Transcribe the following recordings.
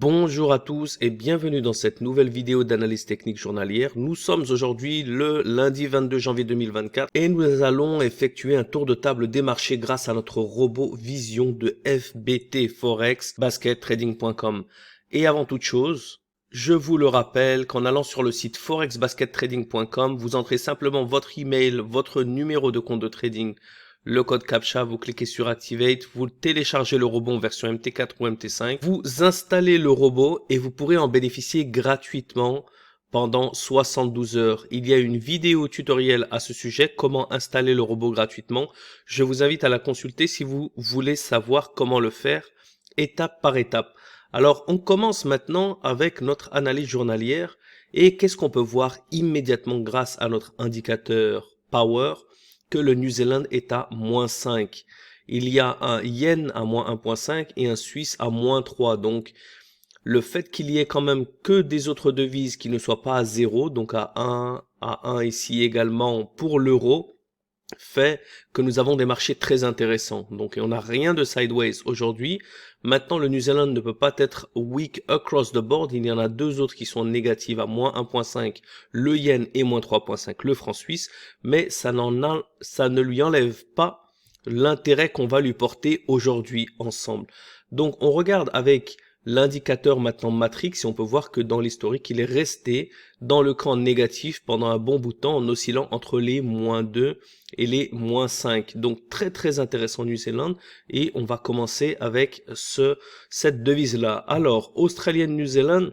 Bonjour à tous et bienvenue dans cette nouvelle vidéo d'analyse technique journalière. Nous sommes aujourd'hui le lundi 22 janvier 2024 et nous allons effectuer un tour de table des marchés grâce à notre robot Vision de FBT Forex BasketTrading.com. Et avant toute chose, je vous le rappelle qu'en allant sur le site forexbaskettrading.com, vous entrez simplement votre email, votre numéro de compte de trading, le code CAPTCHA, vous cliquez sur Activate, vous téléchargez le robot en version MT4 ou MT5, vous installez le robot et vous pourrez en bénéficier gratuitement pendant 72 heures. Il y a une vidéo tutoriel à ce sujet, comment installer le robot gratuitement. Je vous invite à la consulter si vous voulez savoir comment le faire étape par étape. Alors, on commence maintenant avec notre analyse journalière et qu'est-ce qu'on peut voir immédiatement grâce à notre indicateur Power? Que le New Zealand est à -5. Il y a un yen à -1,5 et un suisse à -3. Donc, le fait qu'il y ait quand même que des autres devises qui ne soient pas à 0, donc à 1 ici également pour l'euro, fait que nous avons des marchés très intéressants. Donc, on n'a rien de sideways aujourd'hui. Maintenant, le New Zealand ne peut pas être weak across the board. Il y en a deux autres qui sont négatives à -1,5, le yen et -3,5, le franc suisse. Mais ça ne lui enlève pas l'intérêt qu'on va lui porter aujourd'hui ensemble. Donc, on regarde avec l'indicateur maintenant Matrix et on peut voir que dans l'historique, il est resté dans le camp négatif pendant un bon bout de temps en oscillant entre les -2 et les -5. Donc très très intéressant New Zealand et on va commencer avec cette devise-là. Alors, Australienne New Zealand,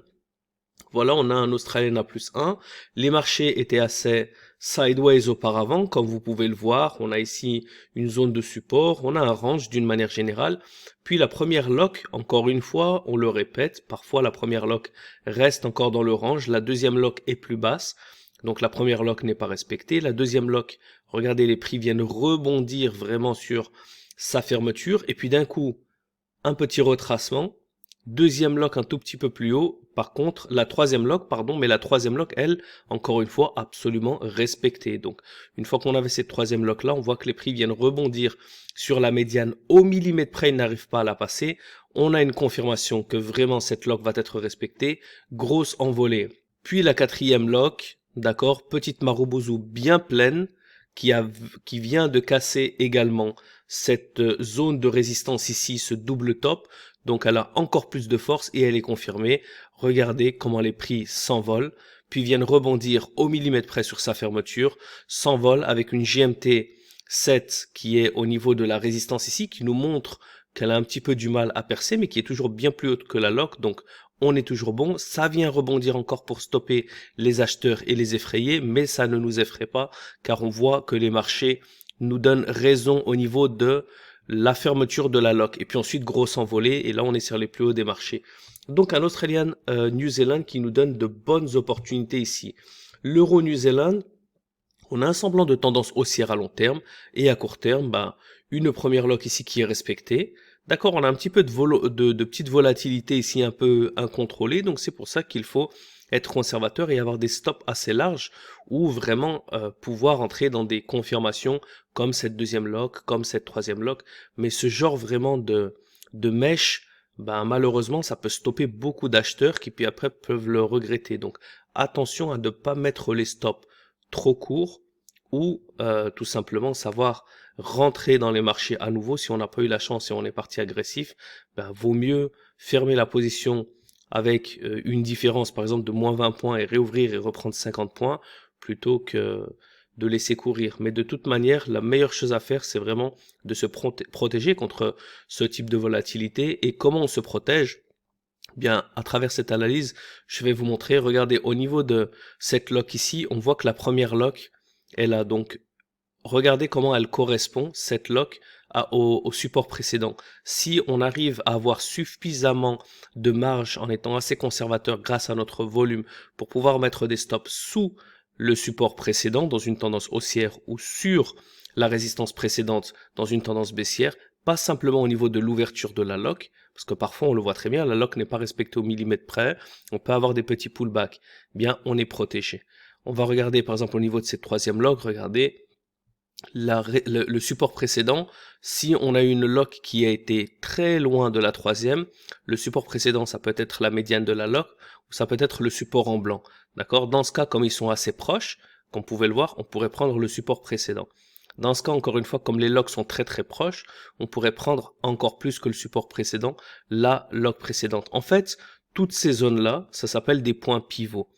voilà, on a un Australien à +1. Les marchés étaient assez sideways auparavant, comme vous pouvez le voir. On a ici une zone de support, on a un range d'une manière générale. Puis la première lock, encore une fois, on le répète, parfois la première lock reste encore dans le range, la deuxième lock est plus basse. Donc la première lock n'est pas respectée. La deuxième lock, regardez, les prix viennent rebondir vraiment sur sa fermeture. Et puis d'un coup, un petit retracement. Deuxième lock un tout petit peu plus haut. Par contre, la troisième lock, pardon, mais la troisième lock, elle, encore une fois, absolument respectée. Donc, une fois qu'on avait cette troisième lock là, on voit que les prix viennent rebondir sur la médiane au millimètre près, ils n'arrivent pas à la passer. On a une confirmation que vraiment cette lock va être respectée. Grosse envolée. Puis la quatrième lock, d'accord, petite marubozu bien pleine, qui vient de casser également cette zone de résistance ici, ce double top. Donc elle a encore plus de force et elle est confirmée. Regardez comment les prix s'envolent, puis viennent rebondir au millimètre près sur sa fermeture, s'envolent avec une GMT 7 qui est au niveau de la résistance ici, qui nous montre qu'elle a un petit peu du mal à percer, mais qui est toujours bien plus haute que la lock. Donc on est toujours bon. Ça vient rebondir encore pour stopper les acheteurs et les effrayer, mais ça ne nous effraie pas, car on voit que les marchés nous donnent raison au niveau de la fermeture de la lock. Et puis ensuite, grosse envolée, et là on est sur les plus hauts des marchés. Donc un Australian New Zealand qui nous donne de bonnes opportunités ici. L'euro New Zealand, on a un semblant de tendance haussière à long terme, et à court terme, une première lock ici qui est respectée. D'accord, on a un petit peu de petite volatilité ici un peu incontrôlée, donc c'est pour ça qu'il faut être conservateur et avoir des stops assez larges ou vraiment pouvoir entrer dans des confirmations comme cette deuxième lock, comme cette troisième lock. Mais ce genre vraiment de mèche, malheureusement, ça peut stopper beaucoup d'acheteurs qui puis après peuvent le regretter. Donc attention à ne pas mettre les stops trop courts ou tout simplement savoir rentrer dans les marchés à nouveau. Si on n'a pas eu la chance et on est parti agressif, vaut mieux fermer la position avec une différence par exemple de -20 points et réouvrir et reprendre 50 points plutôt que de laisser courir. Mais de toute manière, la meilleure chose à faire, c'est vraiment de se protéger contre ce type de volatilité. Et comment on se protège? Bien, à travers cette analyse, je vais vous montrer. Regardez, au niveau de cette lock ici, on voit que la première lock, elle a donc, regardez comment elle correspond, cette lock, au support précédent. Si on arrive à avoir suffisamment de marge en étant assez conservateur grâce à notre volume pour pouvoir mettre des stops sous le support précédent dans une tendance haussière ou sur la résistance précédente dans une tendance baissière, pas simplement au niveau de l'ouverture de la lock, parce que parfois on le voit très bien, la lock n'est pas respectée au millimètre près, on peut avoir des petits pullbacks, bien on est protégé. On va regarder par exemple au niveau de cette troisième lock, regardez, le support précédent, si on a une lock qui a été très loin de la troisième, le support précédent, ça peut être la médiane de la lock, ou ça peut être le support en blanc. D'accord? Dans ce cas, comme ils sont assez proches, comme vous pouvez le voir, on pourrait prendre le support précédent. Dans ce cas, encore une fois, comme les locks sont très très proches, on pourrait prendre encore plus que le support précédent, la lock précédente. En fait, toutes ces zones-là, ça s'appelle des points pivots.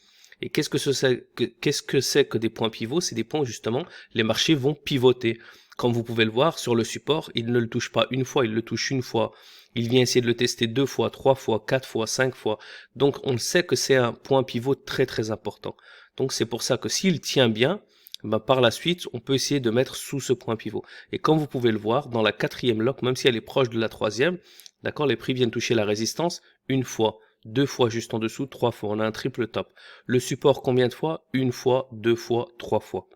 Et qu'est-ce que c'est que des points pivots? C'est des points où justement les marchés vont pivoter. Comme vous pouvez le voir sur le support, il ne le touche pas une fois, il le touche une fois. Il vient essayer de le tester 2 fois, 3 fois, 4 fois, 5 fois. Donc on sait que c'est un point pivot très très important. Donc c'est pour ça que s'il tient bien, ben par la suite, on peut essayer de mettre sous ce point pivot. Et comme vous pouvez le voir, dans la quatrième lock, même si elle est proche de la troisième, d'accord, les prix viennent toucher la résistance une fois, 2 fois juste en dessous, 3 fois. On a un triple top. Le support combien de fois? Une fois, 2 fois, 3 fois.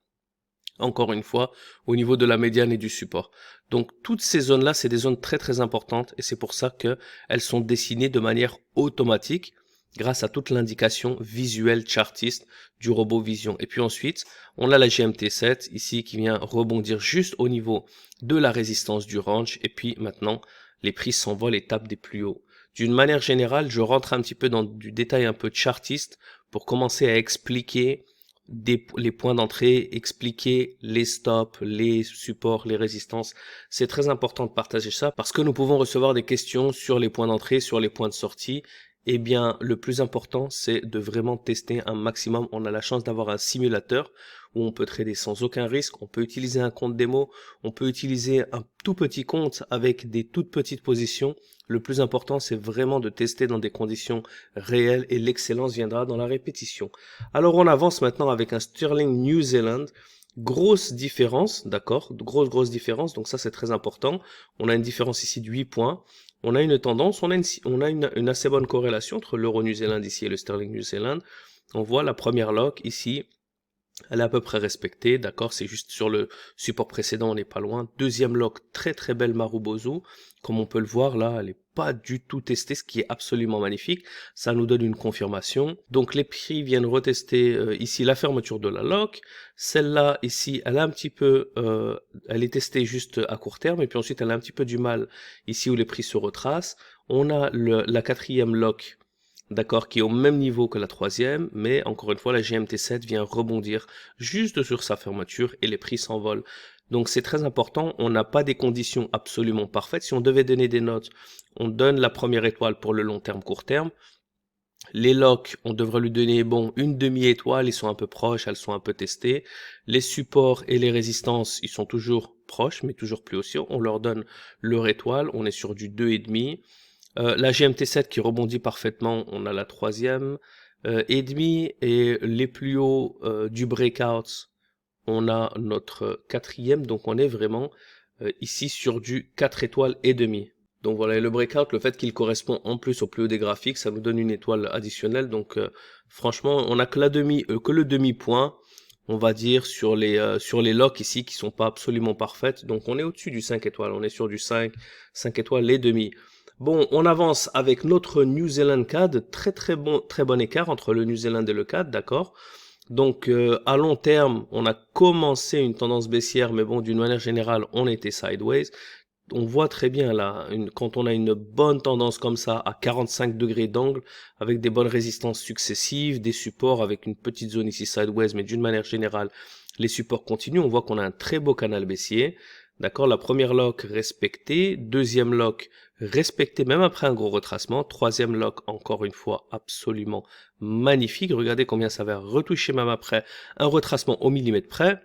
Encore une fois, au niveau de la médiane et du support. Donc toutes ces zones-là, c'est des zones très très importantes et c'est pour ça qu'elles sont dessinées de manière automatique grâce à toute l'indication visuelle chartiste du robot Vision. Et puis ensuite, on a la GMT7 ici qui vient rebondir juste au niveau de la résistance du range et puis maintenant, les prix s'envolent et tapent des plus hauts. D'une manière générale, je rentre un petit peu dans du détail un peu chartiste pour commencer à expliquer les points d'entrée, expliquer les stops, les supports, les résistances. C'est très important de partager ça parce que nous pouvons recevoir des questions sur les points d'entrée, sur les points de sortie. Eh bien, le plus important, c'est de vraiment tester un maximum. On a la chance d'avoir un simulateur où on peut trader sans aucun risque. On peut utiliser un compte démo. On peut utiliser un tout petit compte avec des toutes petites positions. Le plus important, c'est vraiment de tester dans des conditions réelles et l'excellence viendra dans la répétition. Alors, on avance maintenant avec un Sterling New Zealand. Grosse différence, d'accord? Grosse différence. Donc ça, c'est très important. On a une différence ici de 8 points. On a une tendance, on a une assez bonne corrélation entre l'euro New Zealand ici et le sterling New Zealand. On voit la première lock ici, elle est à peu près respectée, d'accord, c'est juste sur le support précédent, on n'est pas loin. Deuxième lock, très très belle Marubozu, comme on peut le voir là, elle n'est pas du tout testée, ce qui est absolument magnifique. Ça nous donne une confirmation. Donc les prix viennent retester ici la fermeture de la lock. Celle-là ici, elle a un petit peu, elle est testée juste à court terme, et puis ensuite elle a un petit peu du mal ici où les prix se retracent. On a la quatrième lock, d'accord, qui est au même niveau que la troisième, mais encore une fois, la GMT7 vient rebondir juste sur sa fermeture et les prix s'envolent. Donc c'est très important, on n'a pas des conditions absolument parfaites. Si on devait donner des notes, on donne la première étoile pour le long terme, court terme. Les locks, on devrait lui donner, bon, une demi-étoile, ils sont un peu proches, elles sont un peu testées. Les supports et les résistances, ils sont toujours proches, mais toujours plus aussi. On leur donne leur étoile, on est sur du 2,5. La GMT7 qui rebondit parfaitement, on a la troisième et demi, et les plus hauts du breakout, on a notre quatrième, donc on est vraiment ici sur du 4 étoiles et demi. Donc voilà, et le breakout, le fait qu'il correspond en plus au plus haut des graphiques, ça nous donne une étoile additionnelle. Donc franchement, on a que que le demi-point, on va dire, sur les locks ici qui sont pas absolument parfaites. Donc on est au-dessus du 5 étoiles, on est sur du 5 étoiles et demi. Bon, on avance avec notre New Zealand CAD, très bon écart entre le New Zealand et le CAD, d'accord. Donc à long terme, on a commencé une tendance baissière, mais bon, d'une manière générale, on était sideways. On voit très bien là, quand on a une bonne tendance comme ça, à 45 degrés d'angle, avec des bonnes résistances successives, des supports avec une petite zone ici sideways, mais d'une manière générale, les supports continuent, on voit qu'on a un très beau canal baissier. D'accord, la première lock respectée, deuxième lock respectée même après un gros retracement, troisième lock encore une fois absolument magnifique. Regardez combien ça va retoucher même après un retracement au millimètre près.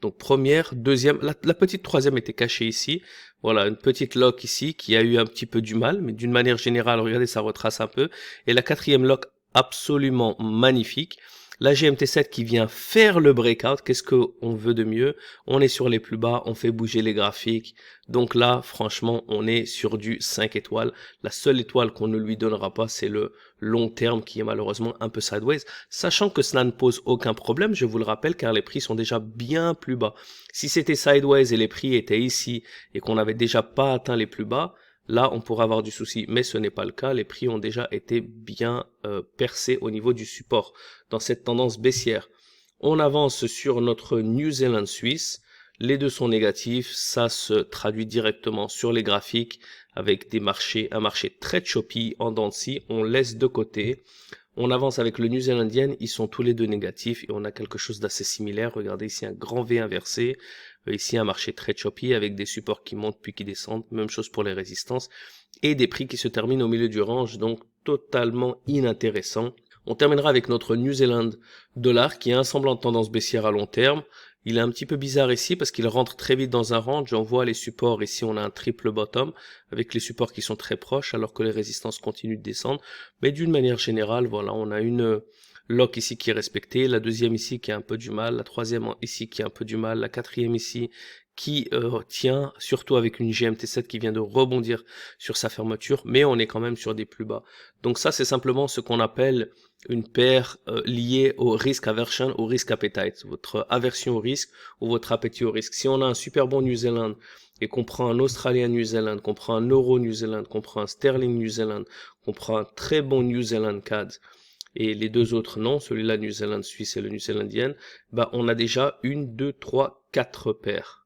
Donc première, deuxième, la petite troisième était cachée ici. Voilà, une petite lock ici qui a eu un petit peu du mal, mais d'une manière générale, regardez, ça retrace un peu. Et la quatrième lock absolument magnifique. La GMT7 qui vient faire le breakout, qu'est-ce qu'on veut de mieux? On est sur les plus bas, on fait bouger les graphiques. Donc là, franchement, on est sur du 5 étoiles. La seule étoile qu'on ne lui donnera pas, c'est le long terme qui est malheureusement un peu sideways. Sachant que cela ne pose aucun problème, je vous le rappelle, car les prix sont déjà bien plus bas. Si c'était sideways et les prix étaient ici et qu'on n'avait déjà pas atteint les plus bas, là, on pourrait avoir du souci, mais ce n'est pas le cas. Les prix ont déjà été bien percés au niveau du support dans cette tendance baissière. On avance sur notre New Zealand Suisse. Les deux sont négatifs, ça se traduit directement sur les graphiques avec un marché très choppy en dents de scie, on laisse de côté. On avance avec le New Zealandian, ils sont tous les deux négatifs et on a quelque chose d'assez similaire. Regardez ici un grand V inversé, ici un marché très choppy avec des supports qui montent puis qui descendent, même chose pour les résistances et des prix qui se terminent au milieu du range, donc totalement inintéressant. On terminera avec notre New Zealand dollar qui a un semblant de tendance baissière à long terme. Il est un petit peu bizarre ici parce qu'il rentre très vite dans un range. On voit les supports ici, on a un triple bottom avec les supports qui sont très proches alors que les résistances continuent de descendre. Mais d'une manière générale, voilà, on a une lock ici qui est respectée, la deuxième ici qui a un peu du mal, la troisième ici qui a un peu du mal, la quatrième ici qui tient, surtout avec une GMT7 qui vient de rebondir sur sa fermeture, mais on est quand même sur des plus bas. Donc ça, c'est simplement ce qu'on appelle une paire liée au risk aversion, au risk appetite, votre aversion au risque ou votre appétit au risque. Si on a un super bon New Zealand et qu'on prend un Australien New Zealand, qu'on prend un Euro New Zealand, qu'on prend un Sterling New Zealand, qu'on prend un très bon New Zealand CAD, et les deux autres non, celui-là New Zealand Suisse et le New Zealandian, bah on a déjà 1, 2, 3, 4 paires.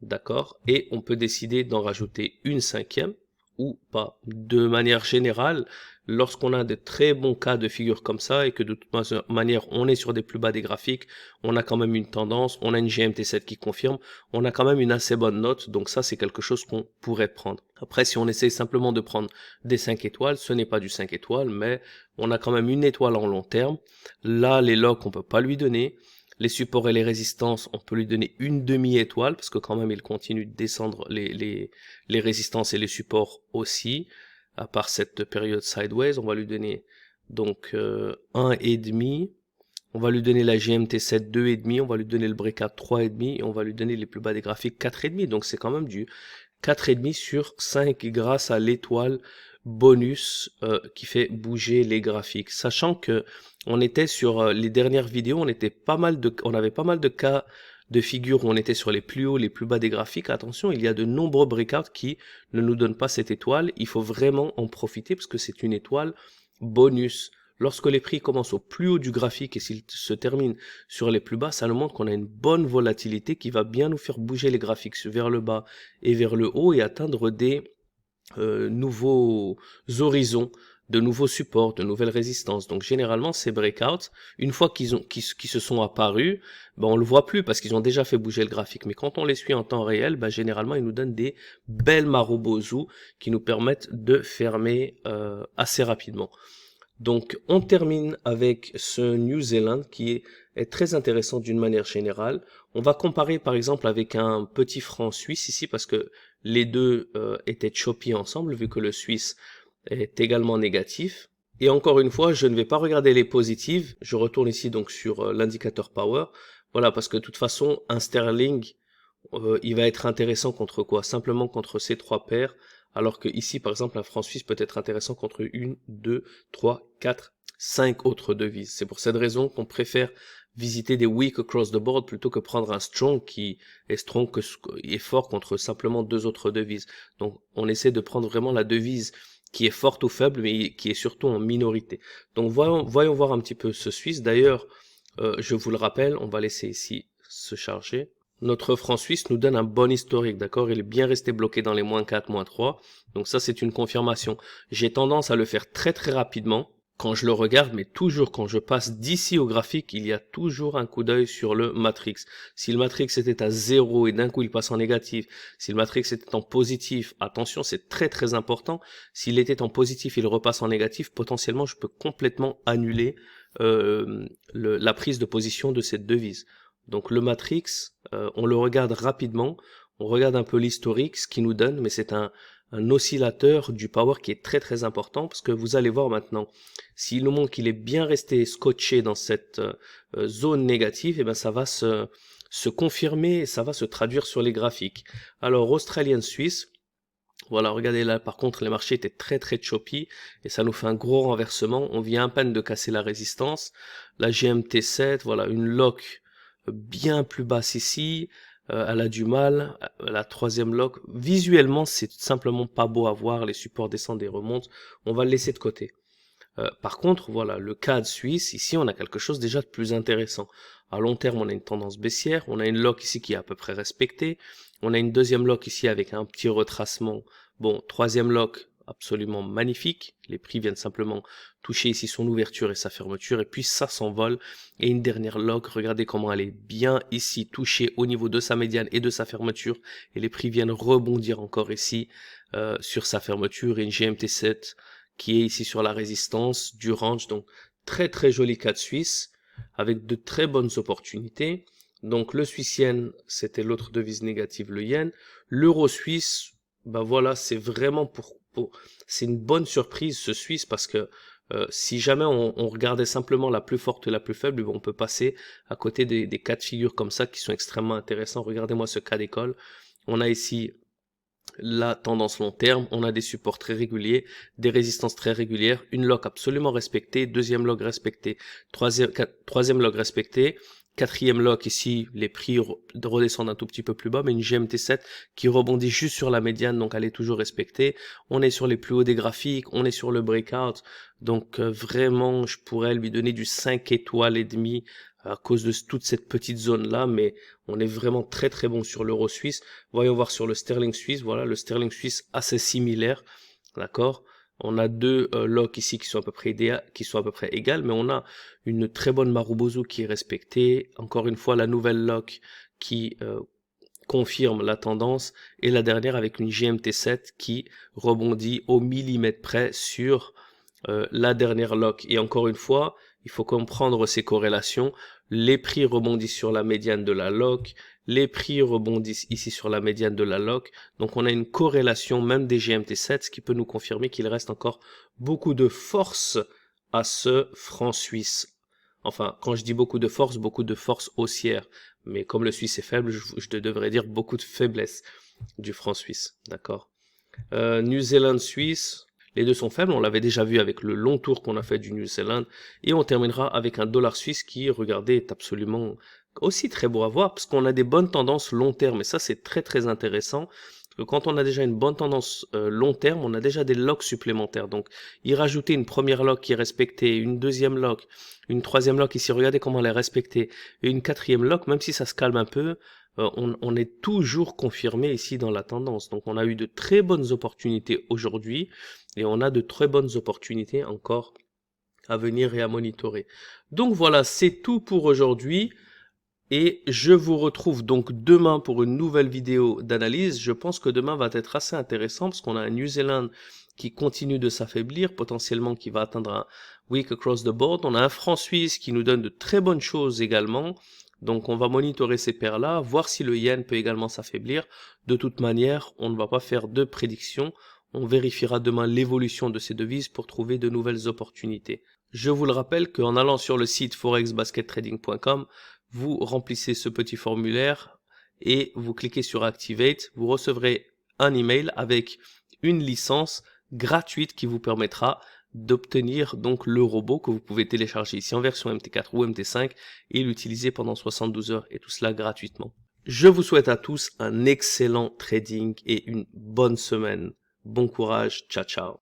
D'accord? Et on peut décider d'en rajouter une cinquième ou pas. De manière générale, lorsqu'on a de très bons cas de figure comme ça et que de toute manière on est sur des plus bas des graphiques, on a quand même une tendance, on a une GMT7 qui confirme, on a quand même une assez bonne note, donc ça c'est quelque chose qu'on pourrait prendre. Après, si on essaie simplement de prendre des 5 étoiles, ce n'est pas du 5 étoiles, mais on a quand même une étoile en long terme. Là, les locks, on peut pas lui donner. Les supports et les résistances, on peut lui donner une demi-étoile, parce que quand même, il continue de descendre les résistances et les supports aussi. À part cette période sideways, on va lui donner donc 1,5. On va lui donner la GMT7 2,5. On va lui donner le breakout 3,5. Et on va lui donner les plus bas des graphiques 4,5. Donc c'est quand même du 4,5 sur 5 grâce à l'étoile bonus qui fait bouger les graphiques. Sachant que on était sur les dernières vidéos, on avait pas mal de cas de figures où on était sur les plus hauts, les plus bas des graphiques. Attention, il y a de nombreux breakouts qui ne nous donnent pas cette étoile. Il faut vraiment en profiter parce que c'est une étoile bonus. Lorsque les prix commencent au plus haut du graphique et s'ils se terminent sur les plus bas, ça nous montre qu'on a une bonne volatilité qui va bien nous faire bouger les graphiques vers le bas et vers le haut et atteindre des nouveaux horizons, de nouveaux supports, de nouvelles résistances. Donc généralement ces breakouts, une fois qu'ils se sont apparus, ben on le voit plus parce qu'ils ont déjà fait bouger le graphique. Mais quand on les suit en temps réel, ben généralement ils nous donnent des belles marobozu qui nous permettent de fermer assez rapidement. Donc on termine avec ce New Zealand qui est très intéressant d'une manière générale. On va comparer par exemple avec un petit franc suisse ici parce que les deux étaient choppy ensemble vu que le suisse est également négatif. Et encore une fois, je ne vais pas regarder les positives. Je retourne ici donc sur l'indicateur power. Voilà, parce que de toute façon, un sterling, il va être intéressant contre quoi? Simplement contre ces trois paires. Alors que ici, par exemple, un franc suisse peut être intéressant contre 1, 2, 3, 4, 5 autres devises. C'est pour cette raison qu'on préfère visiter des weak across the board plutôt que prendre un strong qui est fort contre simplement deux autres devises. Donc, on essaie de prendre vraiment la devise qui est forte ou faible, mais qui est surtout en minorité. Donc, voyons voir un petit peu ce Suisse. D'ailleurs, je vous le rappelle, on va laisser ici se charger. Notre franc suisse nous donne un bon historique, d'accord? Il est bien resté bloqué dans les -4, -3. Donc ça, c'est une confirmation. J'ai tendance à le faire très très rapidement quand je le regarde, mais toujours quand je passe d'ici au graphique, il y a toujours un coup d'œil sur le matrix. Si le matrix était à 0 et d'un coup il passe en négatif, si le matrix était en positif, attention, c'est très très important. S'il était en positif, il repasse en négatif, potentiellement je peux complètement annuler la prise de position de cette devise. Donc le matrix, on le regarde rapidement, on regarde un peu l'historique, ce qu'il nous donne, mais c'est un oscillateur du power qui est très très important parce que vous allez voir maintenant, s'il nous montre qu'il est bien resté scotché dans cette zone négative, et ben ça va se confirmer et ça va se traduire sur les graphiques. Alors Australian Suisse, voilà, regardez là, par contre les marchés étaient très très choppy et ça nous fait un gros renversement. On vient à peine de casser la résistance. La GMT7, voilà, une lock bien plus basse ici, elle a du mal, la troisième lock, visuellement c'est simplement pas beau à voir, les supports descendent et remontent, on va le laisser de côté. Par contre, voilà, le CAD suisse, ici, on a quelque chose déjà de plus intéressant. À long terme, on a une tendance baissière, on a une lock ici qui est à peu près respectée, on a une deuxième lock ici avec un petit retracement. Bon, troisième lock, absolument magnifique. Les prix viennent simplement toucher ici son ouverture et sa fermeture, et puis ça s'envole. Et une dernière lock, regardez comment elle est bien ici touchée au niveau de sa médiane et de sa fermeture, et les prix viennent rebondir encore ici sur sa fermeture, et une GMT7 qui est ici sur la résistance du range. Donc très très joli CAD suisse avec de très bonnes opportunités. Donc le Swiss yen, c'était l'autre devise négative, le yen. L'euro suisse, bah voilà, c'est vraiment c'est une bonne surprise ce Suisse, parce que si jamais on regardait simplement la plus forte et la plus faible, on peut passer à côté des cas de figure comme ça qui sont extrêmement intéressants. Regardez-moi ce cas d'école. On a ici la tendance long terme, on a des supports très réguliers, des résistances très régulières, une lock absolument respectée, deuxième lock respectée, troisième lock respectée, quatrième lock ici, les prix redescendent un tout petit peu plus bas, mais une GMT7 qui rebondit juste sur la médiane, donc elle est toujours respectée. On est sur les plus hauts des graphiques, on est sur le breakout, donc vraiment je pourrais lui donner du 5 étoiles et demi à cause de toute cette petite zone là, mais on est vraiment très très bon sur l'euro suisse. Voyons voir sur le sterling suisse. Voilà, le sterling suisse assez similaire, d'accord. On a deux locks ici qui sont à peu près égales, mais on a une très bonne Marubozu qui est respectée. Encore une fois, la nouvelle lock qui confirme la tendance, et la dernière avec une GMT7 qui rebondit au millimètre près sur la dernière lock. Et encore une fois, il faut comprendre ces corrélations. Les prix rebondissent sur la médiane de la lock, les prix rebondissent ici sur la médiane de la lock. Donc on a une corrélation même des GMT7, ce qui peut nous confirmer qu'il reste encore beaucoup de force à ce franc suisse. Enfin, quand je dis beaucoup de force haussière. Mais comme le suisse est faible, je devrais dire beaucoup de faiblesse du franc suisse. D'accord. New Zealand suisse. Les deux sont faibles, on l'avait déjà vu avec le long tour qu'on a fait du New Zealand. Et on terminera avec un dollar suisse qui, regardez, est absolument aussi très beau à voir, parce qu'on a des bonnes tendances long terme. Et ça, c'est très très intéressant. Parce que quand on a déjà une bonne tendance long terme, on a déjà des locks supplémentaires. Donc, y rajouter une première lock qui est respectée, une deuxième lock, une troisième lock ici, regardez comment elle est respectée, et une quatrième lock, même si ça se calme un peu, on est toujours confirmé ici dans la tendance. Donc on a eu de très bonnes opportunités aujourd'hui, et on a de très bonnes opportunités encore à venir et à monitorer. Donc voilà, c'est tout pour aujourd'hui, et je vous retrouve donc demain pour une nouvelle vidéo d'analyse. Je pense que demain va être assez intéressant, parce qu'on a un New Zealand qui continue de s'affaiblir, potentiellement qui va atteindre un week across the board. On a un franc suisse qui nous donne de très bonnes choses également. Donc on va monitorer ces paires-là, voir si le yen peut également s'affaiblir. De toute manière, on ne va pas faire de prédiction. On vérifiera demain l'évolution de ces devises pour trouver de nouvelles opportunités. Je vous le rappelle qu'en allant sur le site forexbaskettrading.com, vous remplissez ce petit formulaire et vous cliquez sur Activate. Vous recevrez un email avec une licence gratuite qui vous permettra d'obtenir donc le robot que vous pouvez télécharger ici en version MT4 ou MT5 et l'utiliser pendant 72 heures, et tout cela gratuitement. Je vous souhaite à tous un excellent trading et une bonne semaine. Bon courage, ciao ciao.